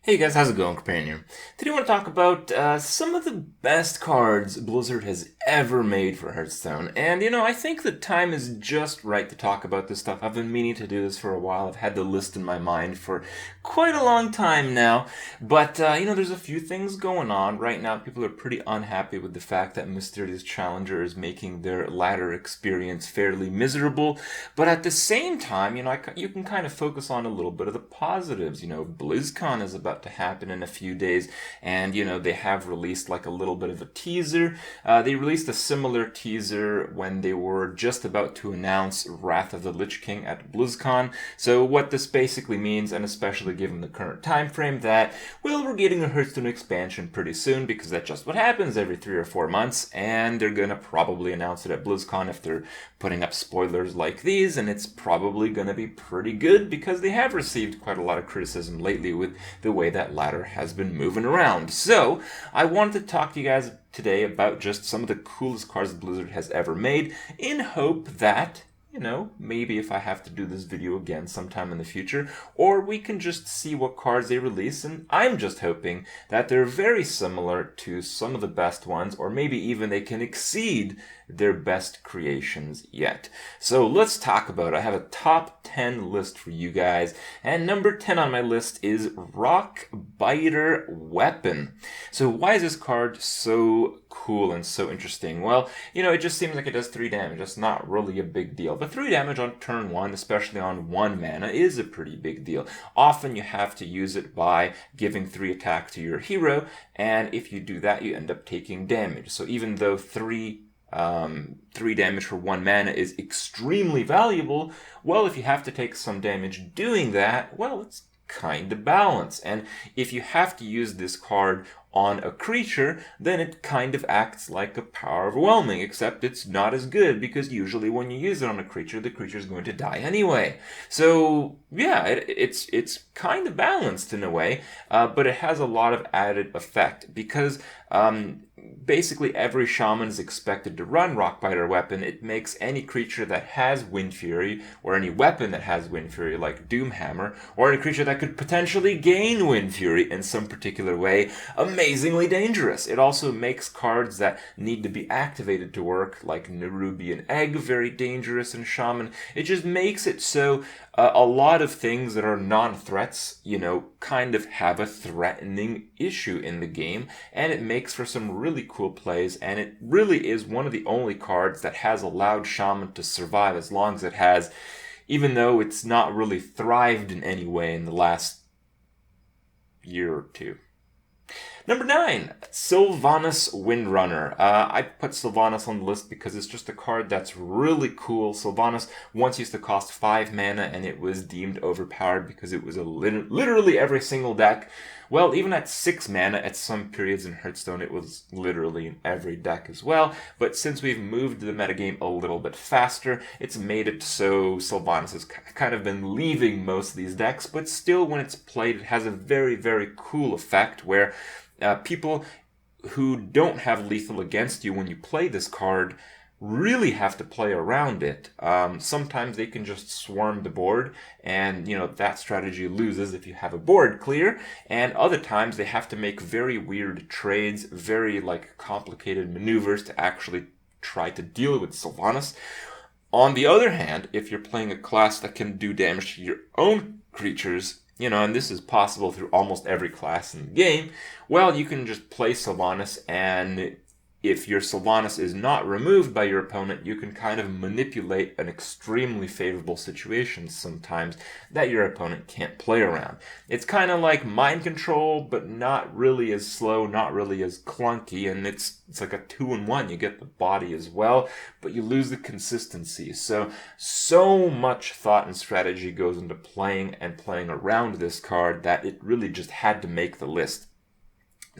Hey guys, how's it going, Companion? Today I want to talk about some of the best cards Blizzard has ever made for Hearthstone. And I think the time is just right to talk about this stuff. I've been meaning to do this for a while. I've had the list in my mind for quite a long time now. But, there's a few things going on. Right now, people are pretty unhappy with the fact that Mysterious Challenger is making their ladder experience fairly miserable. But at the same time, you can kind of focus on a little bit of the positives. BlizzCon is about to happen in a few days, and they have released like a little bit of a teaser. They released a similar teaser when they were just about to announce Wrath of the Lich King at BlizzCon. So what this basically means, and especially given the current time frame, that we're getting a Hearthstone expansion pretty soon, because that's just what happens every 3 or 4 months, and they're gonna probably announce it at BlizzCon if they're putting up spoilers like these, and it's probably gonna be pretty good because they have received quite a lot of criticism lately with the way that ladder has been moving around. So I wanted to talk to you guys today about just some of the coolest cards Blizzard has ever made, in hope that maybe if I have to do this video again sometime in the future, or we can just see what cards they release, and I'm just hoping that they're very similar to some of the best ones, or maybe even they can exceed their best creations yet. So let's talk about it. I have a top 10 list for you guys, and number 10 on my list is Rockbiter Weapon. So why is this card so cool and so interesting? Well, it just seems like it does 3 damage. That's not really a big deal. But 3 damage on turn 1, especially on 1 mana, is a pretty big deal. Often you have to use it by giving 3 attack to your hero, and if you do that, you end up taking damage. So even though 3 damage for 1 mana is extremely valuable, well, if you have to take some damage doing that, well, it's kind of balanced. And if you have to use this card on a creature, then it kind of acts like a Power Overwhelming, except it's not as good, because usually when you use it on a creature, the creature is going to die anyway. So yeah, it's kind of balanced in a way, but it has a lot of added effect, because basically every shaman is expected to run Rockbiter Weapon. It makes any creature that has Wind Fury, or any weapon that has Wind Fury, like Doomhammer, or any creature that could potentially gain Wind Fury in some particular way, amazingly dangerous. It also makes cards that need to be activated to work, like Nerubian Egg, very dangerous in Shaman. It just makes it so a lot of things that are non-threats, kind of have a threatening issue in the game, and it makes for some really cool plays, and it really is one of the only cards that has allowed Shaman to survive as long as it has, even though it's not really thrived in any way in the last year or two. Number 9, Sylvanas Windrunner. I put Sylvanas on the list because it's just a card that's really cool. Sylvanas once used to cost 5 mana, and it was deemed overpowered because it was literally every single deck. Well, even at 6 mana, at some periods in Hearthstone, it was literally in every deck as well. But since we've moved the metagame a little bit faster, it's made it so Sylvanas has kind of been leaving most of these decks. But still, when it's played, it has a very, very cool effect where people who don't have lethal against you when you play this card really have to play around it. Sometimes they can just swarm the board, and that strategy loses if you have a board clear, and other times they have to make very weird trades, very complicated maneuvers to actually try to deal with Sylvanas. On the other hand, if you're playing a class that can do damage to your own creatures, and this is possible through almost every class in the game, well, you can just play Sylvanas, and if your Sylvanas is not removed by your opponent, you can kind of manipulate an extremely favorable situation sometimes that your opponent can't play around. It's kind of like mind control, but not really as slow, not really as clunky, and it's like a 2-in-1. You get the body as well, but you lose the consistency. So much thought and strategy goes into playing around this card that it really just had to make the list.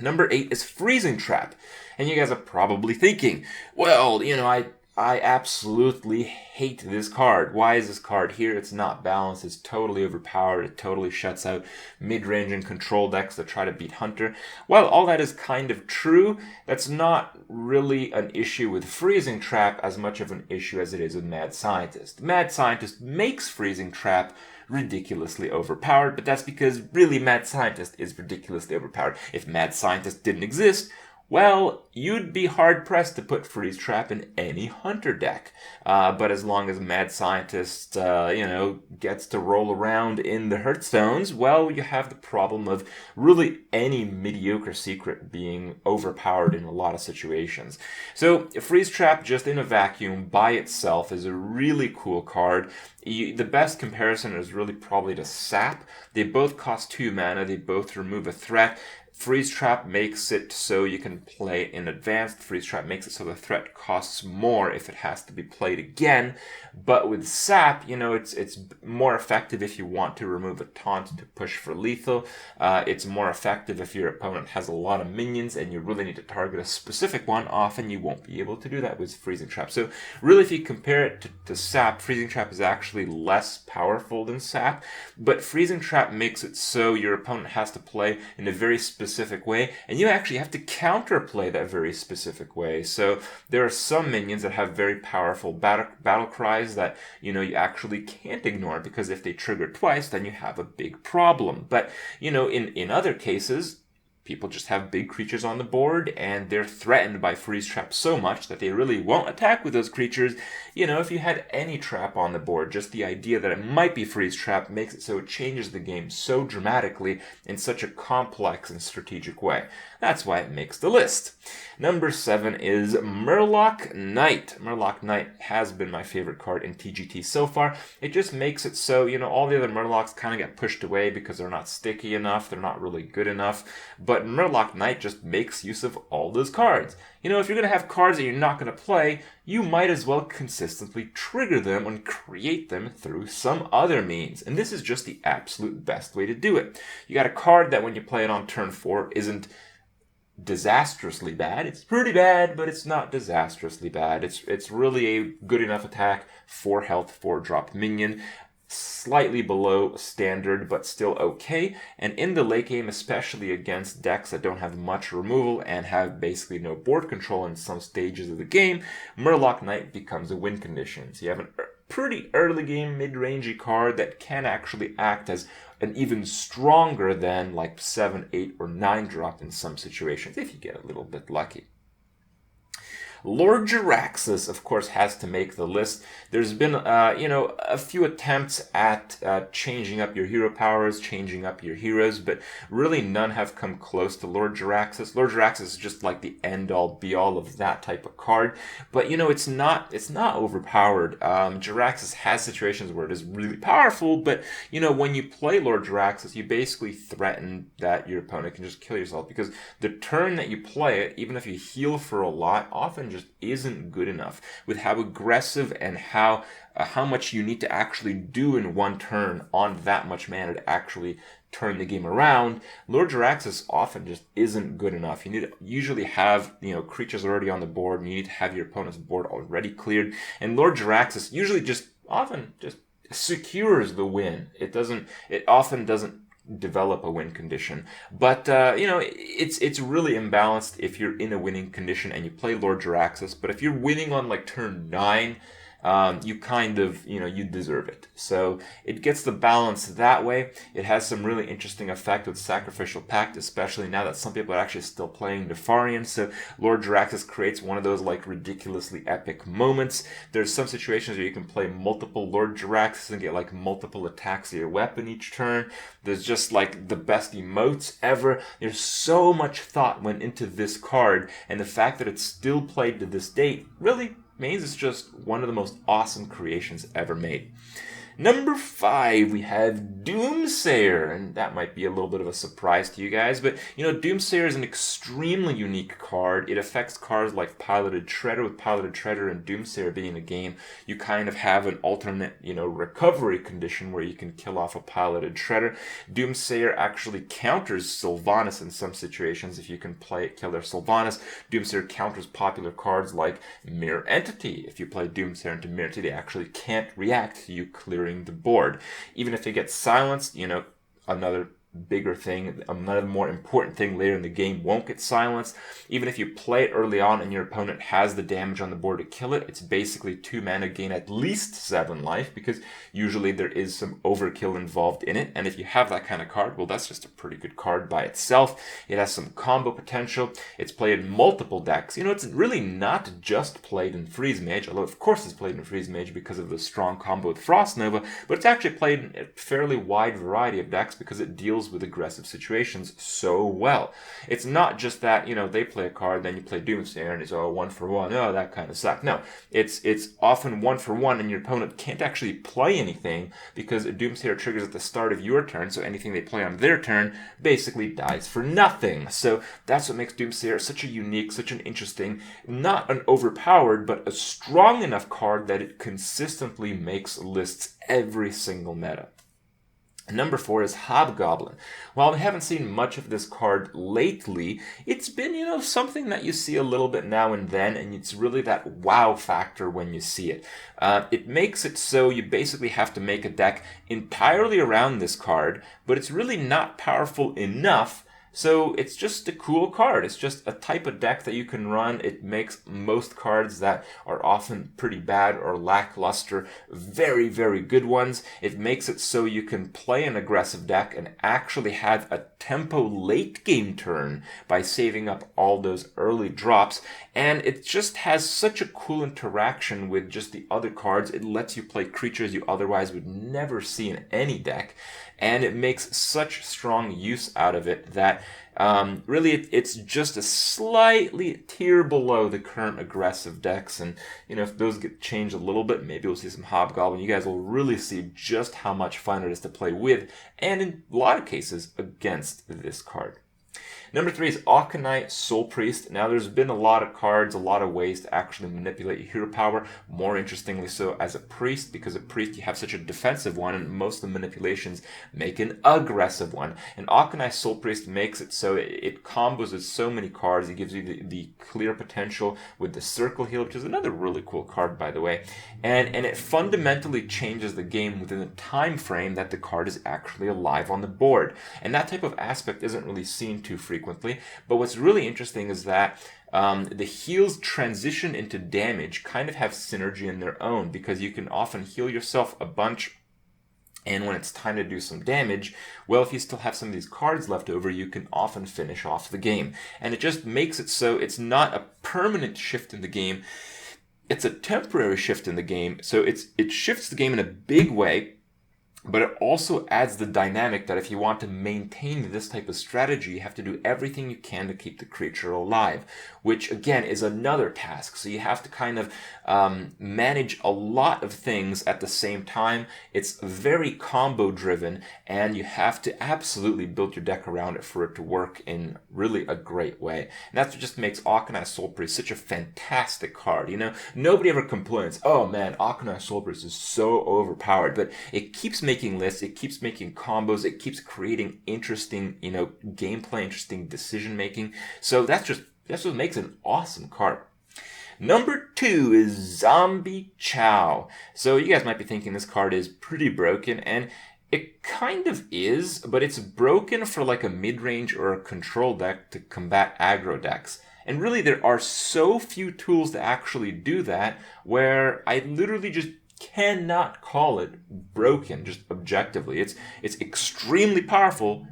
Number 8 is Freezing Trap. And you guys are probably thinking, well, I absolutely hate this card. Why is this card here? It's not balanced. It's totally overpowered. It totally shuts out mid-range and control decks that try to beat Hunter. Well, all that is kind of true. That's not really an issue with Freezing Trap as much of an issue as it is with Mad Scientist. Mad Scientist makes Freezing Trap ridiculously overpowered, but that's because really Mad Scientist is ridiculously overpowered. If Mad Scientist didn't exist, well, you'd be hard-pressed to put Freeze Trap in any Hunter deck. But as long as Mad Scientist, gets to roll around in the Hearthstones, well, you have the problem of really any mediocre secret being overpowered in a lot of situations. So, Freeze Trap just in a vacuum by itself is a really cool card. The best comparison is really probably to Sap. They both cost 2 mana, they both remove a threat. Freeze Trap makes it so you can play in advanced. Freeze Trap makes it so the threat costs more if it has to be played again. But with Sap, it's more effective if you want to remove a taunt to push for lethal. It's more effective if your opponent has a lot of minions and you really need to target a specific one. Often you won't be able to do that with Freezing Trap. So really, if you compare it to Sap, Freezing Trap is actually less powerful than Sap. But Freezing Trap makes it so your opponent has to play in a very specific way, and you actually have to counterplay that very specific way. So there are some minions that have very powerful battle cries that you actually can't ignore, because if they trigger twice, then you have a big problem. But in other cases, people just have big creatures on the board and they're threatened by Freeze Trap so much that they really won't attack with those creatures. If you had any trap on the board, just the idea that it might be Freeze Trap makes it so it changes the game so dramatically in such a complex and strategic way. That's why it makes the list. Number 7 is Murloc Knight. Murloc Knight has been my favorite card in TGT so far. It just makes it so, all the other Murlocs kind of get pushed away because they're not sticky enough, they're not really good enough. But Murloc Knight just makes use of all those cards. If you're going to have cards that you're not going to play, you might as well consistently trigger them and create them through some other means. And this is just the absolute best way to do it. You got a card that when you play it on turn 4 isn't disastrously bad. It's pretty bad, but it's not disastrously bad. It's really a good enough attack, 4 health, 4-drop minion. Slightly below standard, but still okay. And in the late game, especially against decks that don't have much removal and have basically no board control in some stages of the game, Murloc Knight becomes a win condition. So you have a pretty early game, mid-rangey card that can actually act as an even stronger than like 7, 8, or 9 drop in some situations, if you get a little bit lucky. Lord Jaraxxus, of course, has to make the list. There's been, a few attempts at changing up your hero powers, changing up your heroes, but really none have come close to Lord Jaraxxus. Lord Jaraxxus is just like the end-all, be-all of that type of card. But, it's not overpowered. Jaraxxus has situations where it is really powerful, but, when you play Lord Jaraxxus, you basically threaten that your opponent can just kill yourself, because the turn that you play it, even if you heal for a lot, often just isn't good enough with how aggressive and how much you need to actually do in one turn on that much mana to actually turn the game around. Lord Jaraxxus often just isn't good enough. You need to usually have creatures already on the board, and you need to have your opponent's board already cleared. And Lord Jaraxxus usually often secures the win. It often doesn't develop a win condition, but it's really imbalanced if you're in a winning condition and you play Lord Jaraxxus. But if you're winning on like turn 9, you kind of, you deserve it. So it gets the balance that way. It has some really interesting effect with Sacrificial Pact, especially now that some people are actually still playing Nefarian. So Lord Jaraxxus creates one of those like ridiculously epic moments. There's some situations where you can play multiple Lord Jaraxxus and get like multiple attacks of your weapon each turn. There's just like the best emotes ever. There's so much thought went into this card, and the fact that it's still played to this date really means it's just one of the most awesome creations ever made. Number 5, we have Doomsayer, and that might be a little bit of a surprise to you guys, but Doomsayer is an extremely unique card. It affects cards like Piloted Treader. With Piloted Treader and Doomsayer being in a game, you kind of have an alternate, recovery condition where you can kill off a Piloted Treader. Doomsayer actually counters Sylvanas in some situations. If you can kill their Sylvanas, Doomsayer counters popular cards like Mirror Entity. If you play Doomsayer into Mirror Entity, they actually can't react to you clearing the board. Even if it gets silenced, another bigger thing, another more important thing later in the game won't get silenced. Even if you play it early on and your opponent has the damage on the board to kill it, it's basically 2 mana, gain at least 7 life, because usually there is some overkill involved in it. And if you have that kind of card, well, that's just a pretty good card by itself. It has some combo potential. It's played in multiple decks. It's really not just played in Freeze Mage, although of course it's played in Freeze Mage because of the strong combo with Frost Nova, but it's actually played in a fairly wide variety of decks because it deals with aggressive situations so well. It's not just that, they play a card, then you play Doomsayer, and it's 1-for-1, that kind of sucks. No, it's often 1-for-1, and your opponent can't actually play anything because a Doomsayer triggers at the start of your turn, so anything they play on their turn basically dies for nothing. So that's what makes Doomsayer such a unique, such an interesting, not an overpowered, but a strong enough card that it consistently makes lists every single meta. Number 4 is Hobgoblin. While we haven't seen much of this card lately, it's been, something that you see a little bit now and then, and it's really that wow factor when you see it. It makes it so you basically have to make a deck entirely around this card, but it's really not powerful enough. So it's just a cool card. It's just a type of deck that you can run. It makes most cards that are often pretty bad or lackluster very, very good ones. It makes it so you can play an aggressive deck and actually have a tempo late game turn by saving up all those early drops. And it just has such a cool interaction with just the other cards. It lets you play creatures you otherwise would never see in any deck. And it makes such strong use out of it that really it's just a slightly tier below the current aggressive decks. And, if those get changed a little bit, maybe we'll see some Hobgoblin. You guys will really see just how much fun it is to play with, and in a lot of cases, against this card. Number 3 is Murloc Knight, Soul Priest. Now, there's been a lot of cards, a lot of ways to actually manipulate your hero power. More interestingly so as a priest, because a priest you have such a defensive one, and most of the manipulations make an aggressive one. And Murloc Knight Soul Priest makes it so it combos with so many cards. It gives you the clear potential with the Circle Heal, which is another really cool card, by the way. And it fundamentally changes the game within the time frame that the card is actually alive on the board. And that type of aspect isn't really seen too frequently. But what's really interesting is that the heals transition into damage kind of have synergy in their own, because you can often heal yourself a bunch, and when it's time to do some damage, well, if you still have some of these cards left over, you can often finish off the game. And it just makes it so it's not a permanent shift in the game. It's a temporary shift in the game. So it shifts the game in a big way, but it also adds the dynamic that if you want to maintain this type of strategy, you have to do everything you can to keep the creature alive, which again is another task. So you have to kind of manage a lot of things at the same time. It's very combo driven, and you have to absolutely build your deck around it for it to work in really a great way. And that's what just makes Murloc Knight Soul Priest such a fantastic card. Nobody ever complains, oh man, Murloc Knight Soul Priest is so overpowered, but it keeps making lists, it keeps making combos, it keeps creating interesting, gameplay, interesting decision making. So that's what makes it an awesome card. Number 2 is Zombie Chow. So you guys might be thinking this card is pretty broken, and it kind of is, but it's broken for like a mid-range or a control deck to combat aggro decks. And really there are so few tools to actually do that, where I literally just cannot call it broken, just objectively. It's extremely powerful,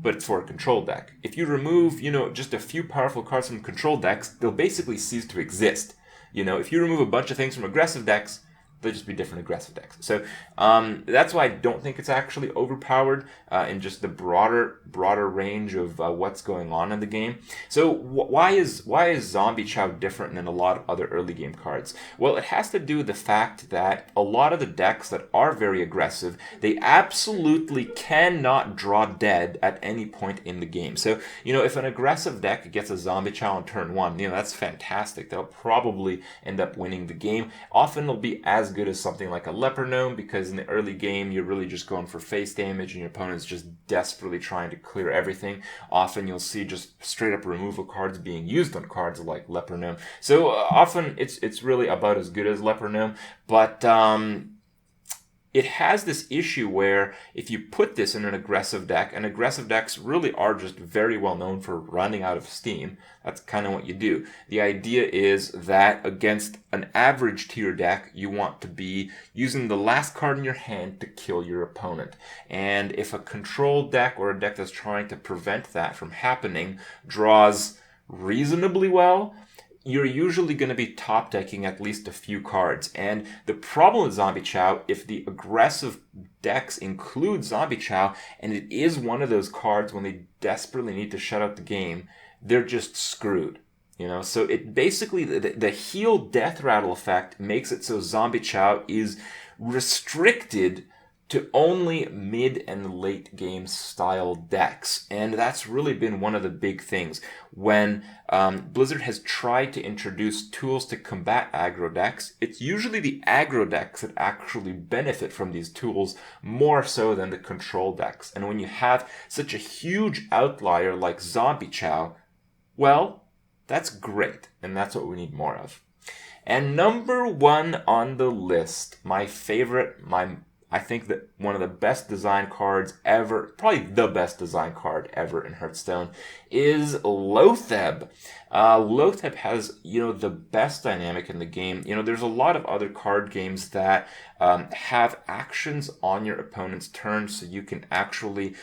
but it's for a control deck. If you remove, just a few powerful cards from control decks, they'll basically cease to exist. If you remove a bunch of things from aggressive decks, they'll just be different aggressive decks. So that's why I don't think it's actually overpowered in just the broader range of what's going on in the game. So why is Zombie Chow different than a lot of other early game cards? Well, it has to do with the fact that a lot of the decks that are very aggressive, they absolutely cannot draw dead at any point in the game. So, if an aggressive deck gets a Zombie Chow on turn 1, that's fantastic. They'll probably end up winning the game. Often it'll be as good as something like a Leper Gnome, because in the early game you're really just going for face damage and your opponent's just desperately trying to clear everything. Often you'll see just straight up removal cards being used on cards like Leper Gnome. So often it's really about as good as Leper Gnome, but it has this issue where if you put this in an aggressive deck, and aggressive decks really are just very well known for running out of steam. That's kind of what you do. The idea is that against an average tier deck, you want to be using the last card in your hand to kill your opponent. And if a control deck or a deck that's trying to prevent that from happening draws reasonably well, you're usually going to be top decking at least a few cards. And the problem with Zombie Chow, if the aggressive decks include Zombie Chow, and it is one of those cards when they desperately need to shut out the game, they're just screwed. So it basically, the heal death rattle effect makes it so Zombie Chow is restricted to only mid and late game style decks. And that's really been one of the big things. When Blizzard has tried to introduce tools to combat aggro decks, it's usually the aggro decks that actually benefit from these tools more so than the control decks. And when you have such a huge outlier like Zombie Chow, well, that's great. And that's what we need more of. And number one on the list, my favorite, I think that one of the best design cards ever, probably the best design card ever in Hearthstone, is Loatheb. Loatheb has, the best dynamic in the game. There's a lot of other card games that have actions on your opponent's turn, so you can actually,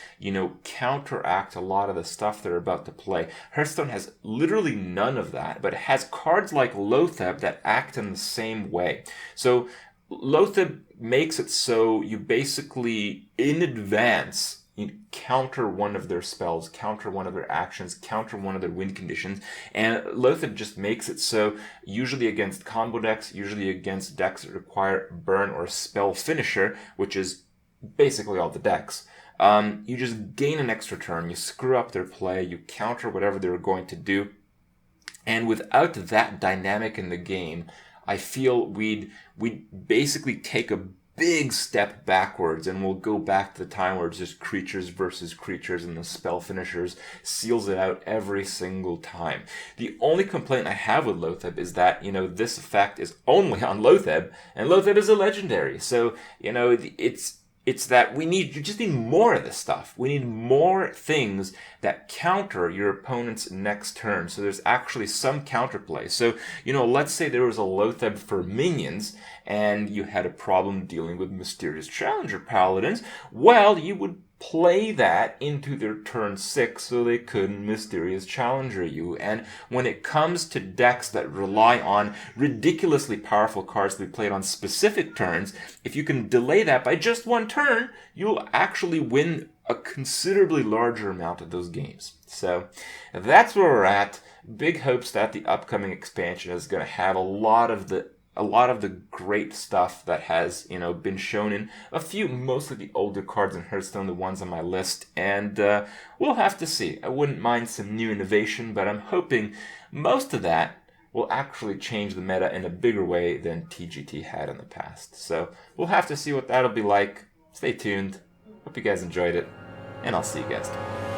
counteract a lot of the stuff they're about to play. Hearthstone has literally none of that, but it has cards like Loatheb that act in the same way. So Loatheb makes it so you basically, in advance, you counter one of their spells, counter one of their actions, counter one of their win conditions, and Loatheb just makes it so, usually against combo decks, usually against decks that require burn or spell finisher, which is basically all the decks, you just gain an extra turn, you screw up their play, you counter whatever they're going to do, and without that dynamic in the game, I feel we'd basically take a big step backwards, and we'll go back to the time where it's just creatures versus creatures and the spell finishers seals it out every single time. The only complaint I have with Loatheb is that, this effect is only on Loatheb, and Loatheb is a legendary. So, it's that you just need more of this stuff. We need more things that counter your opponent's next turn. So there's actually some counterplay. So, let's say there was a Loatheb for minions and you had a problem dealing with Mysterious Challenger Paladins. Well, you would play that into their turn 6 so they couldn't Mysterious Challenger you. And when it comes to decks that rely on ridiculously powerful cards to be played on specific turns, if you can delay that by just one turn, you'll actually win a considerably larger amount of those games. So that's where we're at. Big hopes that the upcoming expansion is going to have a lot of the great stuff that has, been shown in a few, mostly the older cards in Hearthstone, the ones on my list, and we'll have to see. I wouldn't mind some new innovation, but I'm hoping most of that will actually change the meta in a bigger way than TGT had in the past. So we'll have to see what that'll be like. Stay tuned. Hope you guys enjoyed it, and I'll see you guys tomorrow.